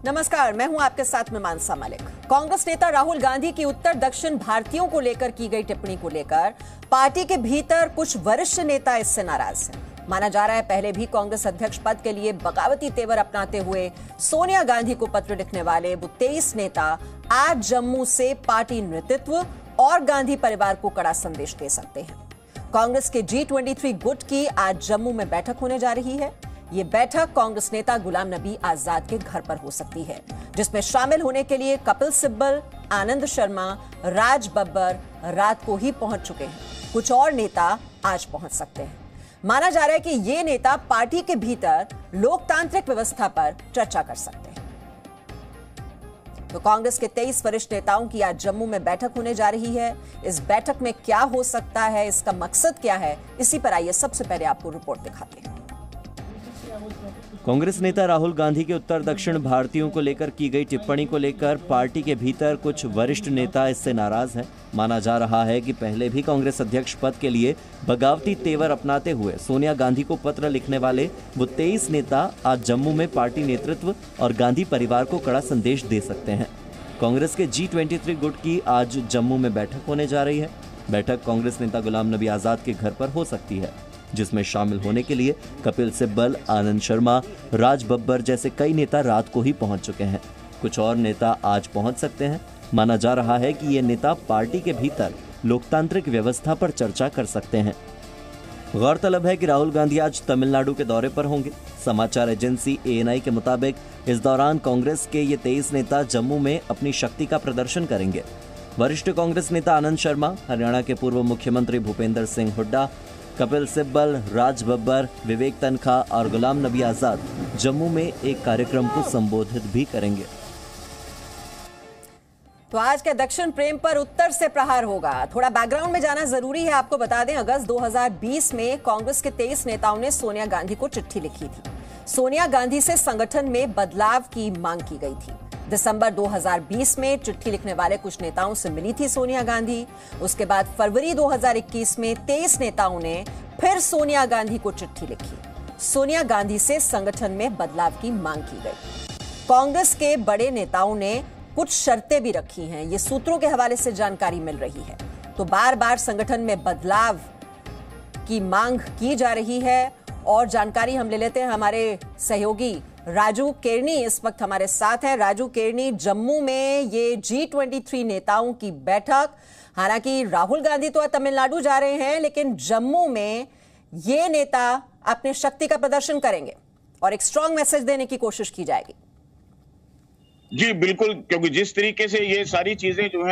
नमस्कार, मैं हूं आपके साथ में मानसा मलिक। कांग्रेस नेता राहुल गांधी की उत्तर दक्षिण भारतीयों को लेकर की गई टिप्पणी को लेकर पार्टी के भीतर कुछ वरिष्ठ नेता इससे नाराज हैं। माना जा रहा है पहले भी कांग्रेस अध्यक्ष पद के लिए बगावती तेवर अपनाते हुए सोनिया गांधी को पत्र लिखने वाले वो 23 नेता आज जम्मू से पार्टी नेतृत्व और गांधी परिवार को कड़ा संदेश दे सकते हैं। कांग्रेस के G23 गुट की आज जम्मू में बैठक होने जा रही है। ये बैठक कांग्रेस नेता गुलाम नबी आजाद के घर पर हो सकती है, जिसमें शामिल होने के लिए कपिल सिब्बल, आनंद शर्मा, राज बब्बर रात को ही पहुंच चुके हैं। कुछ और नेता आज पहुंच सकते हैं। माना जा रहा है कि ये नेता पार्टी के भीतर लोकतांत्रिक व्यवस्था पर चर्चा कर सकते हैं। तो कांग्रेस के 23 वरिष्ठ नेताओं की आज जम्मू में बैठक होने जा रही है। इस बैठक में क्या हो सकता है, इसका मकसद क्या है, इसी पर आइए सबसे पहले आपको रिपोर्ट दिखाते हैं। कांग्रेस नेता राहुल गांधी के उत्तर दक्षिण भारतीयों को लेकर की गई टिप्पणी को लेकर पार्टी के भीतर कुछ वरिष्ठ नेता इससे नाराज हैं। माना जा रहा है कि पहले भी कांग्रेस अध्यक्ष पद के लिए बगावती तेवर अपनाते हुए सोनिया गांधी को पत्र लिखने वाले वो 23 नेता आज जम्मू में पार्टी नेतृत्व और गांधी परिवार को कड़ा संदेश दे सकते हैं। कांग्रेस के G23 गुट की आज जम्मू में बैठक होने जा रही है। बैठक कांग्रेस नेता गुलाम नबी आजाद के घर पर हो सकती है, जिसमें शामिल होने के लिए कपिल सिब्बल, आनंद शर्मा, राज बब्बर जैसे कई नेता रात को ही पहुंच चुके हैं। कुछ और नेता आज पहुंच सकते हैं। माना जा रहा है कि ये नेता पार्टी के भीतर लोकतांत्रिक व्यवस्था पर चर्चा कर सकते हैं। गौरतलब है कि राहुल गांधी आज तमिलनाडु के दौरे पर होंगे। समाचार एजेंसी ANI के मुताबिक इस दौरान कांग्रेस के ये 23 नेता जम्मू में अपनी शक्ति का प्रदर्शन करेंगे। वरिष्ठ कांग्रेस नेता आनंद शर्मा, हरियाणा के पूर्व मुख्यमंत्री भूपेंद्र सिंह हुड्डा, कपिल सिब्बल, राज बब्बर, विवेक तनखा और गुलाम नबी आजाद जम्मू में एक कार्यक्रम को संबोधित भी करेंगे। तो आज के दक्षिण प्रेम पर उत्तर से प्रहार होगा। थोड़ा बैकग्राउंड में जाना जरूरी है। आपको बता दें, अगस्त 2020 में कांग्रेस के 23 नेताओं ने सोनिया गांधी को चिट्ठी लिखी थी। सोनिया गांधी से संगठन में बदलाव की मांग की गई थी। दिसंबर 2020 में चिट्ठी लिखने वाले कुछ नेताओं से मिली थी सोनिया गांधी। उसके बाद फरवरी 2021 में 23 नेताओं ने फिर सोनिया गांधी को चिट्ठी लिखी। सोनिया गांधी से संगठन में बदलाव की मांग की गई। कांग्रेस के बड़े नेताओं ने कुछ शर्तें भी रखी हैं, ये सूत्रों के हवाले से जानकारी मिल रही है। तो बार बार संगठन में बदलाव की मांग की जा रही है और जानकारी हम ले लेते हैं। हमारे सहयोगी राजू केरनी इस वक्त हमारे साथ हैं। राजू केरनी, जम्मू में ये G23 नेताओं की बैठक, हालांकि राहुल गांधी तो तमिलनाडु जा रहे हैं, लेकिन जम्मू में ये नेता अपने शक्ति का प्रदर्शन करेंगे और एक स्ट्रांग मैसेज देने की कोशिश की जाएगी। जी बिल्कुल, क्योंकि जिस तरीके से ये सारी चीजें जो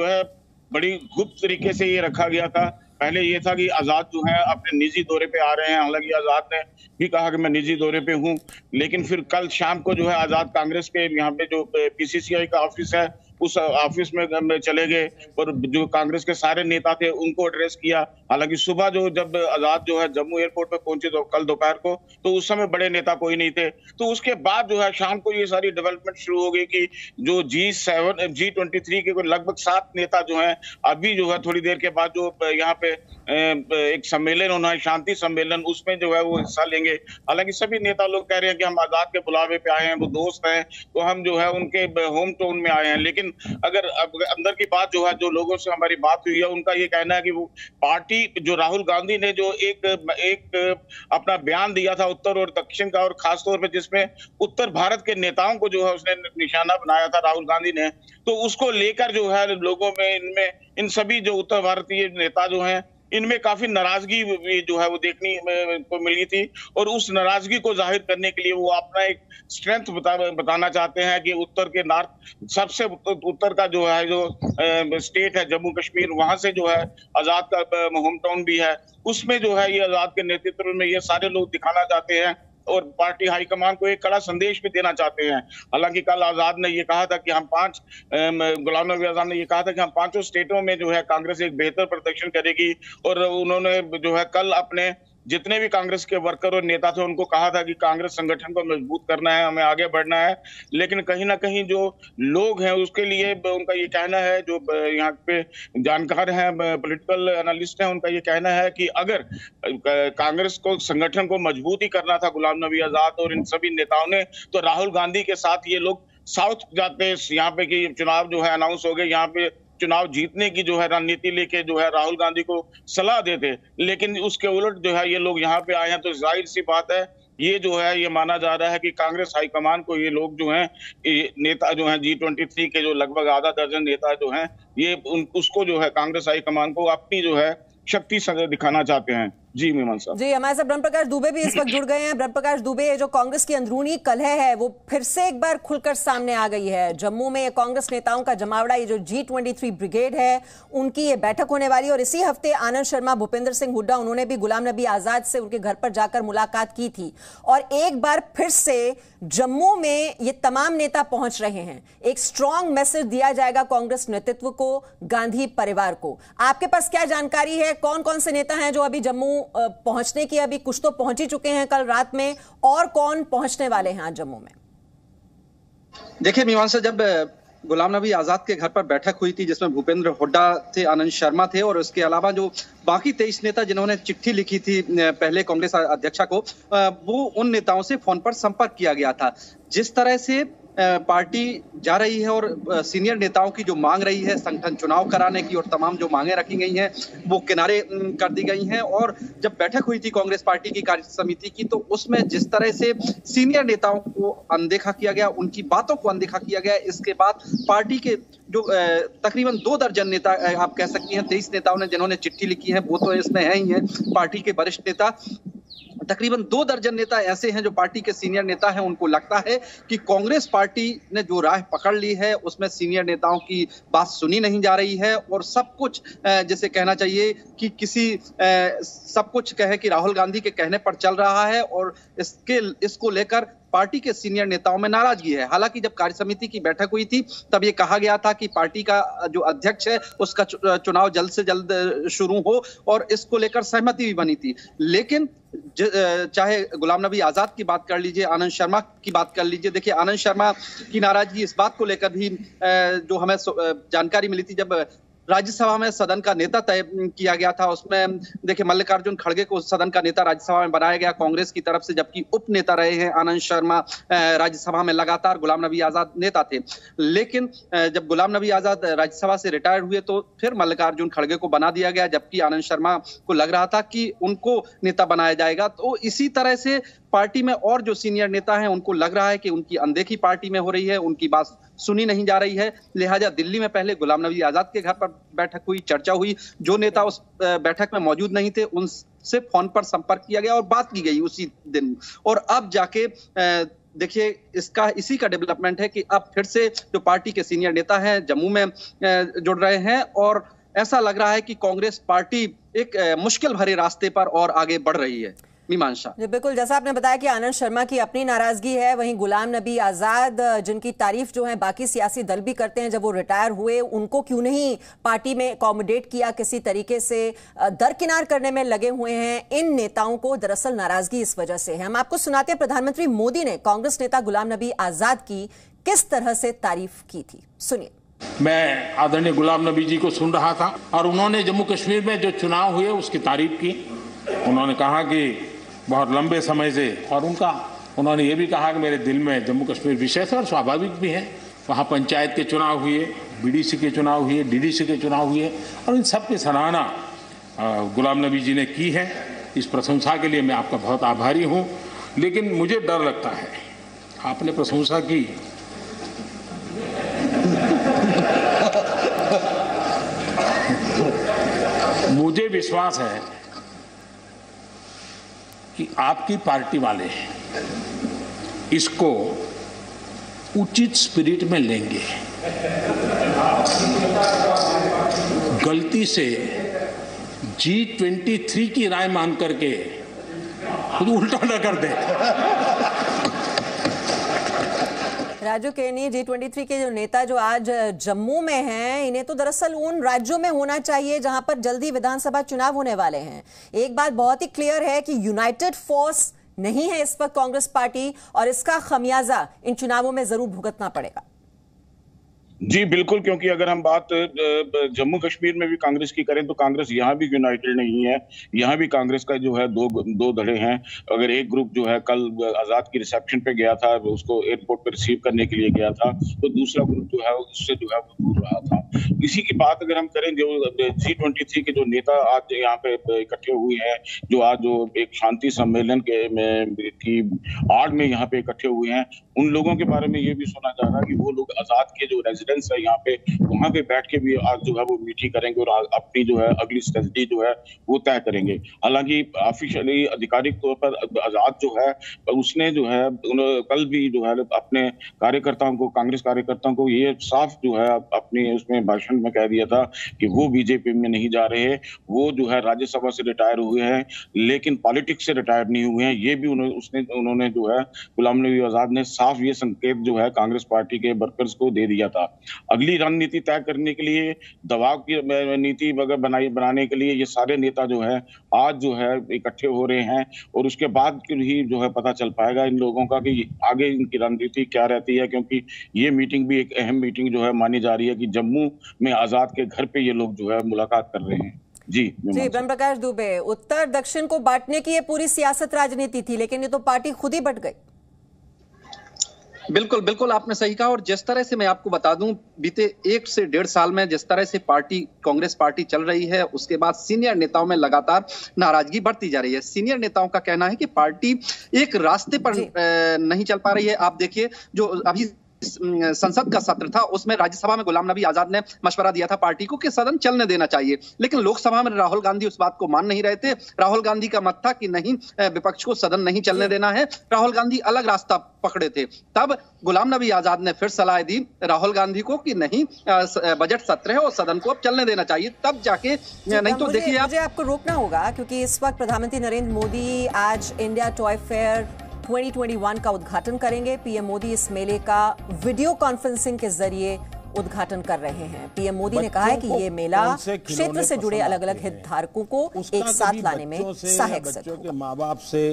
है बड़ी गुप्त तरीके से ये रखा गया था। पहले ये था कि आजाद जो है अपने निजी दौरे पे आ रहे हैं। हालांकि आजाद ने भी कहा कि मैं निजी दौरे पे हूं, लेकिन फिर कल शाम को जो है आजाद कांग्रेस के यहाँ पे जो PCCI का ऑफिस है उस ऑफिस में चले गए और जो कांग्रेस के सारे नेता थे उनको एड्रेस किया। हालांकि सुबह जब आजाद जो है जम्मू एयरपोर्ट पे पहुंचे तो कल दोपहर को, तो उस समय बड़े नेता कोई नहीं थे। तो उसके बाद जो है शाम को ये सारी डेवलपमेंट शुरू हो गई कि जो G23 के लगभग 7 नेता जो है अभी जो है थोड़ी देर के बाद जो यहाँ पे एक सम्मेलन होना है, शांति सम्मेलन, उसमें जो है वो हिस्सा लेंगे। हालांकि सभी नेता लोग कह रहे हैं कि हम आजाद के बुलावे पे आए हैं, वो दोस्त हैं, तो हम जो है उनके होम टाउन में आए हैं। लेकिन अगर अंदर की बात जो है, जो लोगों से हमारी बात हुई है, उनका ये कहना है कि वो पार्टी जो राहुल गांधी ने जो एक अपना बयान दिया था उत्तर और दक्षिण का, और खासतौर पर जिसमें उत्तर भारत के नेताओं को जो है उसने निशाना बनाया था राहुल गांधी ने, तो उसको लेकर जो है लोगों में, इनमें इन सभी जो उत्तर भारतीय नेता जो हैं इनमें काफी नाराजगी जो है वो देखने को मिली थी। और उस नाराजगी को जाहिर करने के लिए वो अपना एक स्ट्रेंथ बताना चाहते हैं कि उत्तर के नॉर्थ, सबसे उत्तर का जो है जो स्टेट है जम्मू कश्मीर, वहां से जो है आजाद का होम टाउन भी है, उसमें जो है ये आजाद के नेतृत्व में ये सारे लोग दिखाना चाहते हैं और पार्टी हाईकमान को एक कड़ा संदेश भी देना चाहते हैं। हालांकि कल आजाद ने ये कहा था कि हम गुलाम नबी आजाद ने ये कहा था कि हम 5 स्टेटों में जो है कांग्रेस एक बेहतर प्रदर्शन करेगी। और उन्होंने जो है कल अपने जितने भी कांग्रेस के वर्कर और नेता थे उनको कहा था कि कांग्रेस संगठन को मजबूत करना है, हमें आगे बढ़ना है। लेकिन कहीं ना कहीं जो लोग हैं उसके लिए उनका ये कहना है, जो यहाँ पे जानकार हैं, पॉलिटिकल एनालिस्ट हैं, उनका ये कहना है कि अगर कांग्रेस को संगठन को मजबूत ही करना था गुलाम नबी आजाद और इन सभी नेताओं ने, तो राहुल गांधी के साथ ये लोग साउथ जाते, यहाँ पे कि चुनाव जो है अनाउंस हो गए, यहाँ पे चुनाव जीतने की जो है रणनीति लेके जो है राहुल गांधी को सलाह देते। लेकिन उसके उलट जो है ये लोग यहाँ पे आए हैं, तो जाहिर सी बात है ये जो है ये माना जा रहा है कि कांग्रेस हाईकमान को ये लोग जो हैं, नेता जो हैं G23 के जो लगभग आधा दर्जन नेता जो हैं, ये उसको जो है कांग्रेस हाईकमान को अपनी जो है शक्ति दिखाना चाहते हैं। जी मीमांसा जी, हमारे साथ ब्रह्म प्रकाश दुबे भी इस वक्त जुड़ गए हैं। ब्रह्म प्रकाश दुबे, जो कांग्रेस की अंदरूनी कलह है वो फिर से एक बार खुलकर सामने आ गई है। जम्मू में कांग्रेस नेताओं का जमावड़ा, ये जो G23 ब्रिगेड है उनकी ये बैठक होने वाली, और इसी हफ्ते आनंद शर्मा, भूपेंद्र सिंह हुड्डा, उन्होंने भी गुलाम नबी आजाद से उनके घर पर जाकर मुलाकात की थी। और एक बार फिर से जम्मू में ये तमाम नेता पहुंच रहे हैं। एक स्ट्रॉन्ग मैसेज दिया जाएगा कांग्रेस नेतृत्व को, गांधी परिवार को। आपके पास क्या जानकारी है, कौन कौन से नेता हैं जो अभी जम्मू पहुंचने की, अभी कुछ तो पहुंच ही चुके हैं कल रात में, और कौन पहुंचने वाले हैं आज जम्मू में? देखिए मीमांसा, जब गुलाम नबी आजाद के घर पर बैठक हुई थी जिसमें भूपेंद्र हुड्डा थे, आनंद शर्मा थे, और उसके अलावा जो बाकी 23 नेता जिन्होंने चिट्ठी लिखी थी पहले कांग्रेस अध्यक्षा को, वो उन नेताओं से फोन पर संपर्क किया गया था। जिस तरह से पार्टी जा रही है और सीनियर नेताओं की जो मांग रही है संगठन चुनाव कराने की और तमाम जो मांगे रखी गई हैं वो किनारे कर दी गई हैं। और जब बैठक हुई थी कांग्रेस पार्टी की कार्य समिति की, तो उसमें जिस तरह से सीनियर नेताओं को अनदेखा किया गया, उनकी बातों को अनदेखा किया गया, इसके बाद पार्टी के जो तकरीबन 2 दर्जन नेता आप कह सकती हैं, 23 नेताओं ने जिन्होंने चिट्ठी लिखी है वो तो इसमें है ही है, पार्टी के वरिष्ठ नेता, तकरीबन 2 दर्जन नेता ऐसे हैं जो पार्टी के सीनियर नेता हैं। उनको लगता है कि कांग्रेस पार्टी ने जो राह पकड़ ली है उसमें सीनियर नेताओं की बात सुनी नहीं जा रही है, और सब कुछ जैसे कहना चाहिए कि सब कुछ कहे कि राहुल गांधी के कहने पर चल रहा है, और इसको लेकर पार्टी के सीनियर नेताओं में नाराजगी है। हालांकि जब कार्य समिति की बैठक हुई थी तब ये कहा गया था कि पार्टी का जो अध्यक्ष है उसका चुनाव जल्द से जल्द शुरू हो, और इसको लेकर सहमति भी बनी थी। लेकिन चाहे गुलाम नबी आजाद की बात कर लीजिए, आनंद शर्मा की बात कर लीजिए, देखिए आनंद शर्मा की नाराजगी इस बात को लेकर भी जो हमें जानकारी मिली थी, जब राज्यसभा में सदन का नेता तय किया गया था, उसमें देखिए मल्लिकार्जुन खड़गे को सदन का नेता राज्यसभा में बनाया गया कांग्रेस की तरफ से, जबकि उप नेता रहे हैं आनंद शर्मा राज्यसभा में लगातार, गुलाम नबी आजाद नेता थे। लेकिन जब गुलाम नबी आजाद राज्यसभा से रिटायर हुए तो फिर मल्लिकार्जुन खड़गे को बना दिया गया, जबकि आनंद शर्मा को लग रहा था कि उनको नेता बनाया जाएगा। तो इसी तरह से पार्टी में और जो सीनियर नेता हैं उनको लग रहा है कि उनकी अनदेखी पार्टी में हो रही है, उनकी बात सुनी नहीं जा रही है। लिहाजा दिल्ली में पहले गुलाम नबी आजाद के घर पर बैठक हुई, चर्चा हुई, जो नेता उस बैठक में मौजूद नहीं थे उनसे फोन पर संपर्क किया गया और बात की गई उसी दिन। और अब जाके देखिए इसी का डेवलपमेंट है कि अब फिर से जो पार्टी के सीनियर नेता हैं जम्मू में जुड़ रहे हैं, और ऐसा लग रहा है कि कांग्रेस पार्टी एक मुश्किल भरे रास्ते पर और आगे बढ़ रही है। मीमांसा जी बिल्कुल, जैसा आपने बताया कि आनंद शर्मा की अपनी नाराजगी है, वहीं गुलाम नबी आजाद जिनकी तारीफ जो है बाकी सियासी दल भी करते हैं, जब वो रिटायर हुए उनको क्यों नहीं पार्टी में अकोमोडेट किया, किसी तरीके से दरकिनार करने में लगे हुए हैं। इन नेताओं को दरअसल नाराजगी इस वजह से है। हम आपको सुनाते हैं प्रधानमंत्री मोदी ने कांग्रेस नेता गुलाम नबी आजाद की किस तरह से तारीफ की थी, सुनिए। मैं आदरणीय गुलाम नबी जी को सुन रहा था और उन्होंने जम्मू कश्मीर में जो चुनाव हुए उसकी तारीफ की। उन्होंने कहा कि बहुत लंबे समय से, और उन्होंने ये भी कहा कि मेरे दिल में जम्मू कश्मीर विशेष है और स्वाभाविक भी है। वहाँ पंचायत के चुनाव हुए, बीडीसी के चुनाव हुए, डीडीसी के चुनाव हुए, और इन सब की सराहना गुलाम नबी जी ने की है। इस प्रशंसा के लिए मैं आपका बहुत आभारी हूँ। लेकिन मुझे डर लगता है, आपने प्रशंसा की, मुझे विश्वास है कि आपकी पार्टी वाले इसको उचित स्पिरिट में लेंगे। गलती से G23 की राय मान करके खुद उल्टा न कर दे। राजू केनी, G23 के जो नेता जो आज जम्मू में हैं, इन्हें तो दरअसल उन राज्यों में होना चाहिए जहां पर जल्दी विधानसभा चुनाव होने वाले हैं। एक बात बहुत ही क्लियर है कि यूनाइटेड फोर्स नहीं है इस वक्त कांग्रेस पार्टी, और इसका खमियाजा इन चुनावों में जरूर भुगतना पड़ेगा। जी बिल्कुल, क्योंकि अगर हम बात जम्मू कश्मीर में भी कांग्रेस की करें तो कांग्रेस यहाँ भी यूनाइटेड नहीं है। यहाँ भी कांग्रेस का जो है दो धड़े हैं। अगर एक ग्रुप जो है कल आजाद की रिसेप्शन पे गया था, उसको एयरपोर्ट पे रिसीव करने के लिए गया था, तो दूसरा ग्रुप जो है उससे जो है वो दूर रहा था। इसी की बात अगर हम करें, जो G23 के जो नेता आज यहाँ पे इकट्ठे हुए हैं, जो आज जो एक शांति सम्मेलन की आड़ में यहाँ पे इकट्ठे हुए हैं, उन लोगों के बारे में ये भी सुना जा रहा है कि वो लोग आजाद के जो रेजिडेंस है यहाँ पे, वहां पे बैठ के भी आज जो है वो मीटिंग करेंगे और अपनी जो है अगली स्ट्रेटजी जो है वो तय करेंगे। हालांकि ऑफिशियली आधिकारिक तौर पर आजाद जो है उसने जो है कल भी जो है अपने कार्यकर्ताओं को, कांग्रेस कार्यकर्ताओं को ये साफ जो है अपने उसमें भाषण में कह दिया था कि वो बीजेपी में नहीं जा रहे, वो जो है राज्यसभा से रिटायर हुए हैं लेकिन पॉलिटिक्स से रिटायर नहीं हुए हैं। ये भी उन्होंने जो है गुलाम नबी आजाद ने साफ ये संकेत जो है कांग्रेस पार्टी के वर्कर्स को दे दिया था। अगली रणनीति तय करने के लिए, दबाव की नीति बनाने के लिए ये सारे नेता जो है आज जो है इकट्ठे हो रहे हैं, और उसके बाद ही जो है पता चल पाएगा इन लोगों का कि आगे इनकी रणनीति क्या रहती है, क्योंकि ये मीटिंग भी एक अहम मीटिंग जो है मानी जा रही है कि जम्मू में आजाद के घर पे ये लोग जो है मुलाकात कर रहे हैं। जी ब्रह्म प्रकाश दुबे, उत्तर दक्षिण को बांटने की ये पूरी सियासत राजनीति थी, लेकिन ये तो पार्टी खुद ही बट गई। बिल्कुल बिल्कुल, आपने सही कहा। और जिस तरह से मैं आपको बता दूं, बीते 1 से 1.5 साल में जिस तरह से कांग्रेस पार्टी चल रही है, उसके बाद सीनियर नेताओं में लगातार नाराजगी बढ़ती जा रही है। सीनियर नेताओं का कहना है कि पार्टी एक रास्ते पर नहीं चल पा रही है। आप देखिए, जो अभी संसद का सत्र था, उसमें राज्यसभा में गुलाम नबी आजाद ने मशवरा दिया था पार्टी को कि सदन चलने देना चाहिए, लेकिन लोकसभा में राहुल गांधी उस बात को मान नहीं रहे थे। राहुल गांधी का मत था कि नहीं, विपक्ष को सदन नहीं चलने देना है। राहुल गांधी अलग रास्ता पकड़े थे। तब गुलाम नबी आजाद ने फिर सलाह दी राहुल गांधी को कि नहीं, बजट सत्र है और सदन को अब चलने देना चाहिए, तब जाके, नहीं तो देखिए मुझे आपको रोकना होगा, क्योंकि इस वक्त प्रधानमंत्री नरेंद्र मोदी आज इंडिया टॉय फेयर 2021 का उद्घाटन करेंगे। पीएम मोदी इस मेले का वीडियो कॉन्फ्रेंसिंग के जरिए उद्घाटन कर रहे हैं। पीएम मोदी ने कहा है कि ये मेला क्षेत्र से जुड़े अलग अलग हितधारकों को एक साथ लाने में सहायक सिद्ध होगा। बच्चों के माँ बाप से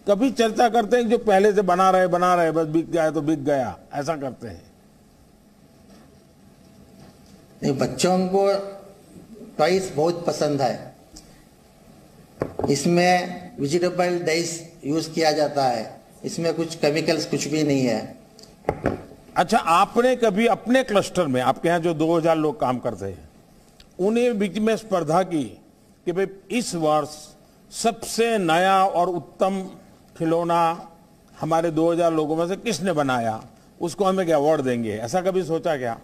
कभी चर्चा करते हैं जो पहले से बना रहे बस बिक गया तो बिक गया, ऐसा करते हैं? नहीं, बच्चों को टॉयज बहुत पसंद है। इसमें वेजिटेबल डाइस यूज किया जाता है, इसमें कुछ केमिकल्स कुछ भी नहीं है। अच्छा, आपने कभी अपने क्लस्टर में, आपके यहाँ जो 2000 लोग काम करते हैं, उन्हें बीच में स्पर्धा की कि भाई इस वर्ष सबसे नया और उत्तम खिलौना हमारे 2000 लोगों में से किसने बनाया, उसको हमें क्या अवार्ड देंगे, ऐसा कभी सोचा क्या?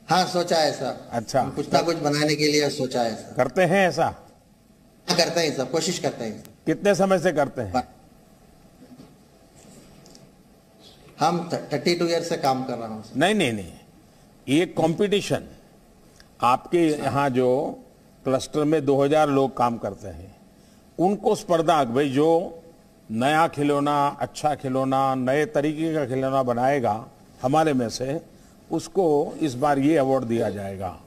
हाँ, सोचा है सर। अच्छा, कुछ ना कुछ बनाने के लिए सोचा है सर। करते हैं ऐसा? करते हैं सर, कोशिश करते हैं। कितने समय से करते हैं? हम 32 ईयर से काम कर रहा हूँ। नहीं, ये कंपटीशन आपके यहाँ जो क्लस्टर में 2000 लोग काम करते हैं, उनको स्पर्धा, भाई जो नया खिलौना, अच्छा खिलौना, नए तरीके का खिलौना बनाएगा हमारे में से, उसको इस बार ये अवार्ड दिया जाएगा।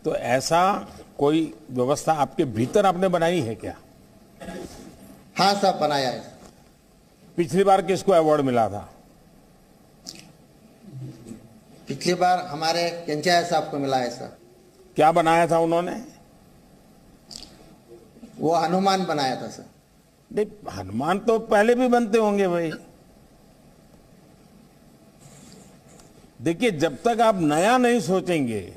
तो ऐसा कोई व्यवस्था आपके भीतर आपने बनाई है क्या? हाँ साहब, बनाया है। पिछली बार किसको अवार्ड मिला था? पिछली बार हमारे केंचाया साहब को मिला है सर। क्या बनाया था उन्होंने? वो हनुमान बनाया था सर। नहीं, हनुमान तो पहले भी बनते होंगे भाई। देखिए, जब तक आप नया नहीं सोचेंगे,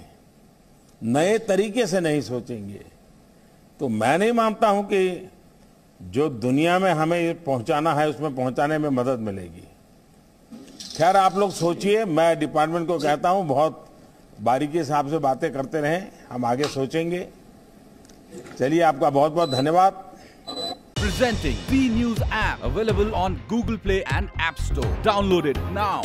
नए तरीके से नहीं सोचेंगे, तो मैं नहीं मानता हूं कि जो दुनिया में हमें पहुंचाना है उसमें पहुंचाने में मदद मिलेगी। खैर, आप लोग सोचिए, मैं डिपार्टमेंट को कहता हूं बहुत बारीकी से आपसे बातें करते रहें, हम आगे सोचेंगे। चलिए, आपका बहुत बहुत धन्यवाद। Presenting B News app available on Google Play and App Store. Download it now.